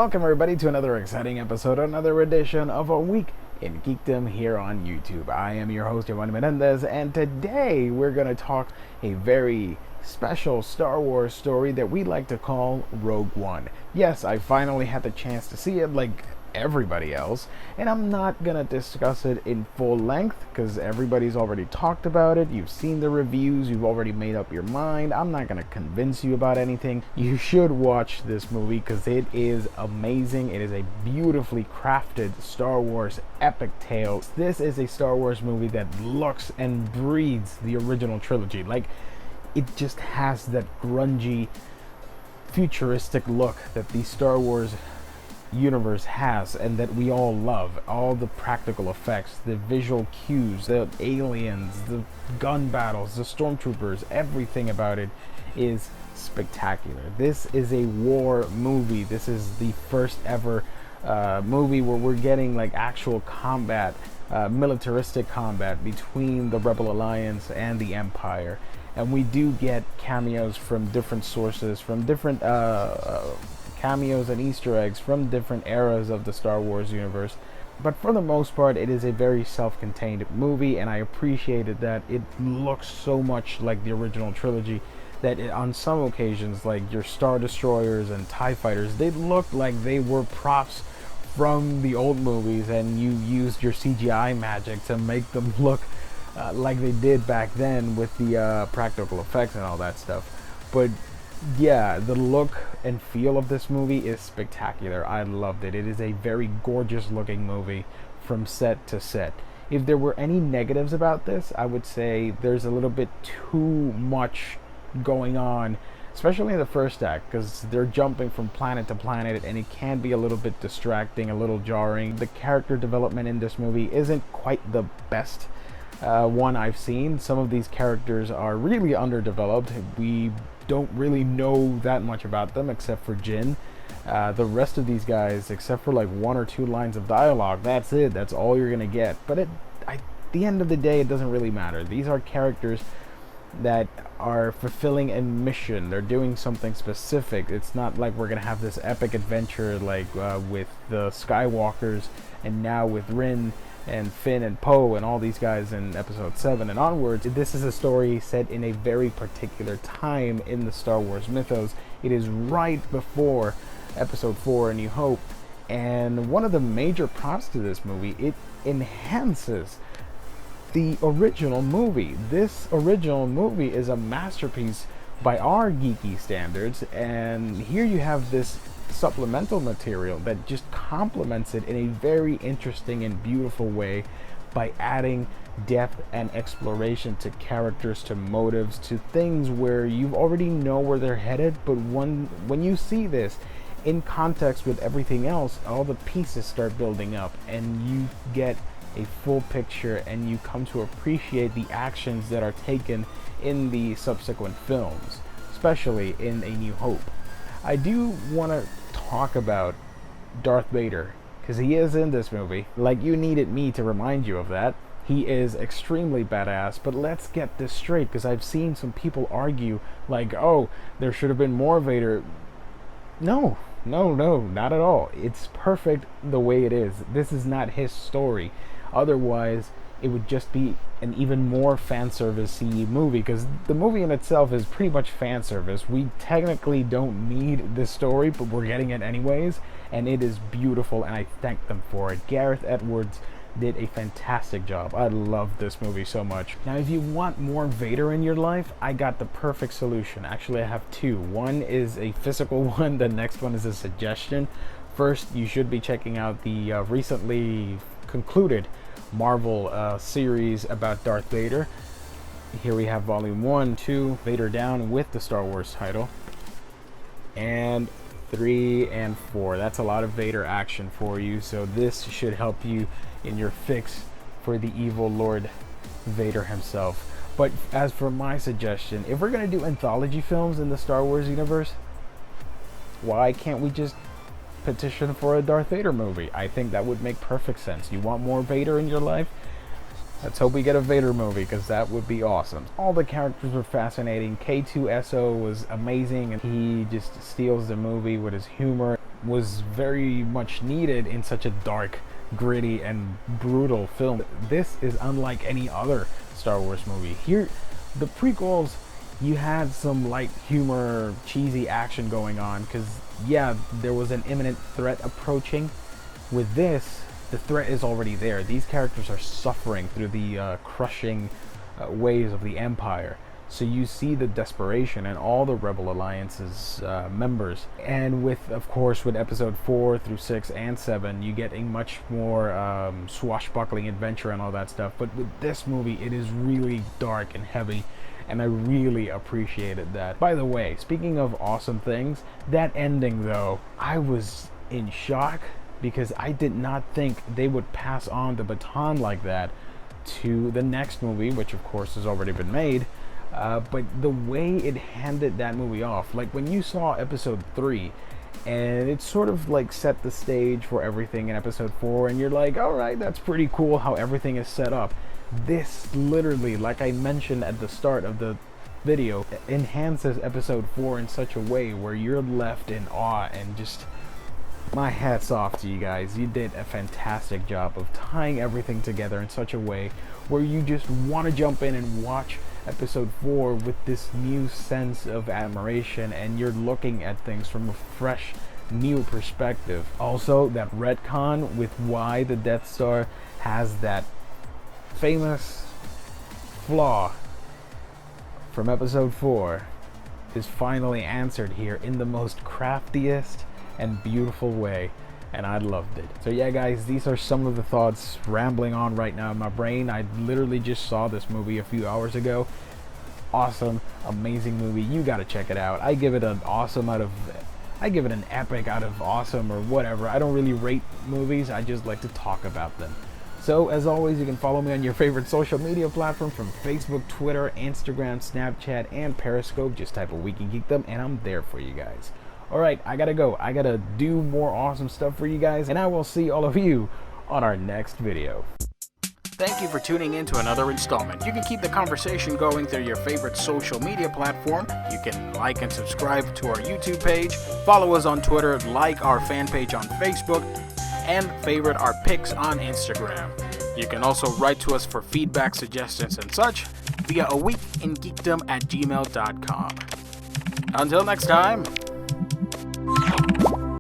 Welcome everybody to another exciting episode, another edition of A Week in Geekdom here on YouTube. I am your host, Giovanni Menendez, and today we're going to talk a very special Star Wars story that we like to call Rogue One. Yes, I finally had the chance to see it like everybody else, and I'm not gonna discuss it in full length because everybody's already talked about it. You've seen the reviews, you've already made up your mind. I'm not gonna convince you about anything. You should watch this movie because it is amazing. It is a beautifully crafted Star Wars epic tale. This is a Star Wars movie that looks and breathes the original trilogy. Like, it just has that grungy, futuristic look that the Star Wars universe has and that we all love. All the practical effects, the visual cues, the aliens, the gun battles, the stormtroopers, everything about it is spectacular. This is a war movie. This is the first ever movie where we're getting like actual combat, militaristic combat between the Rebel Alliance and the Empire. And we do get cameos from different sources, from different cameos and Easter eggs from different eras of the Star Wars universe. But for the most part, it is a very self-contained movie, and I appreciated that it looks so much like the original trilogy that on some occasions, like your Star Destroyers and TIE Fighters, they looked like they were props from the old movies, and you used your CGI magic to make them look like they did back then with the practical effects and all that stuff. But yeah, the look and feel of this movie is spectacular. I loved it. It is a very gorgeous looking movie from set to set. If there were any negatives about this, I would say there's a little bit too much going on, especially in the first act, because they're jumping from planet to planet and it can be a little bit distracting, a little jarring. The character development in this movie isn't quite the best one I've seen. Some of these characters are really underdeveloped. We don't really know that much about them except for Jin. The rest of these guys, except for like one or two lines of dialogue, that's it. That's all you're gonna get. But at the end of the day, it doesn't really matter. These are characters that are fulfilling a mission. They're doing something specific. It's not like we're gonna have this epic adventure like with the Skywalkers and now with Rin and Finn and Poe and all these guys in episode 7 and onwards. This is a story set in a very particular time in the Star Wars mythos. It is right before episode 4, A New Hope, and one of the major props to this movie, it enhances the original movie. This original movie is a masterpiece by our geeky standards, and here you have this supplemental material that just complements it in a very interesting and beautiful way by adding depth and exploration to characters, to motives, to things where you already know where they're headed, but when you see this in context with everything else, all the pieces start building up and you get a full picture and you come to appreciate the actions that are taken in the subsequent films, especially in A New Hope. I do want to talk about Darth Vader because he is in this movie. Like, you needed me to remind you of that. He is extremely badass, but let's get this straight, because I've seen some people argue like, oh, there should have been more Vader. No, not at all. It's perfect the way it is. This is not his story. Otherwise, it would just be an even more fan service-y movie, because the movie in itself is pretty much fan service. We technically don't need this story, but we're getting it anyways, and it is beautiful, and I thank them for it. Gareth Edwards did a fantastic job. I love this movie so much. Now, if you want more Vader in your life, I got the perfect solution. Actually, I have two. One is a physical one, the next one is a suggestion. First, you should be checking out the recently concluded Marvel series about Darth Vader. Here we have volume 1, 2, Vader Down with the Star Wars title, and 3 and 4. That's a lot of Vader action for you, so this should help you in your fix for the evil Lord Vader himself. But as for my suggestion, if we're going to do anthology films in the Star Wars universe, why can't we just petition for a Darth Vader movie? I think that would make perfect sense. You want more Vader in your life? Let's hope we get a Vader movie, because that would be awesome. All the characters were fascinating. K2SO was amazing, and he just steals the movie with his humor. Was very much needed in such a dark, gritty, and brutal film. This is unlike any other Star Wars movie. Here, the prequels, you had some light humor, cheesy action going on, because, yeah, there was an imminent threat approaching. With this, the threat is already there. These characters are suffering through the crushing waves of the Empire. So you see the desperation in all the Rebel Alliance's members. And of course, with episode 4 through 6 and 7, you get a much more swashbuckling adventure and all that stuff. But with this movie, it is really dark and heavy. And I really appreciated that. By the way, speaking of awesome things, that ending though, I was in shock, because I did not think they would pass on the baton like that to the next movie, which of course has already been made. But the way it handed that movie off, like when you saw episode 3, and it sort of like set the stage for everything in episode 4, and you're like, alright, that's pretty cool how everything is set up. This literally, like I mentioned at the start of the video, enhances episode 4 in such a way where you're left in awe, and just, my hat's off to you guys. You did a fantastic job of tying everything together in such a way where you just want to jump in and watch episode 4 with this new sense of admiration, and you're looking at things from a fresh, new perspective. Also, that retcon with why the Death Star has that famous flaw from episode 4 is finally answered here in the most craftiest and beautiful way, and I loved it. So yeah guys, these are some of the thoughts rambling on right now in my brain. I literally just saw this movie a few hours ago. Awesome, amazing movie. You gotta check it out. I give it an epic out of awesome, or whatever. I don't really rate movies, I just like to talk about them. So as always, you can follow me on your favorite social media platform, from Facebook, Twitter, Instagram, Snapchat, and Periscope. Just type a Week in Geekdom and I'm there for you guys. Alright, I gotta go. I gotta do more awesome stuff for you guys, and I will see all of you on our next video. Thank you for tuning in to another installment. You can keep the conversation going through your favorite social media platform. You can like and subscribe to our YouTube page, follow us on Twitter, like our fan page on Facebook, and favorite our pics on Instagram. You can also write to us for feedback, suggestions, and such via aweekingeekdom@gmail.com. Until next time,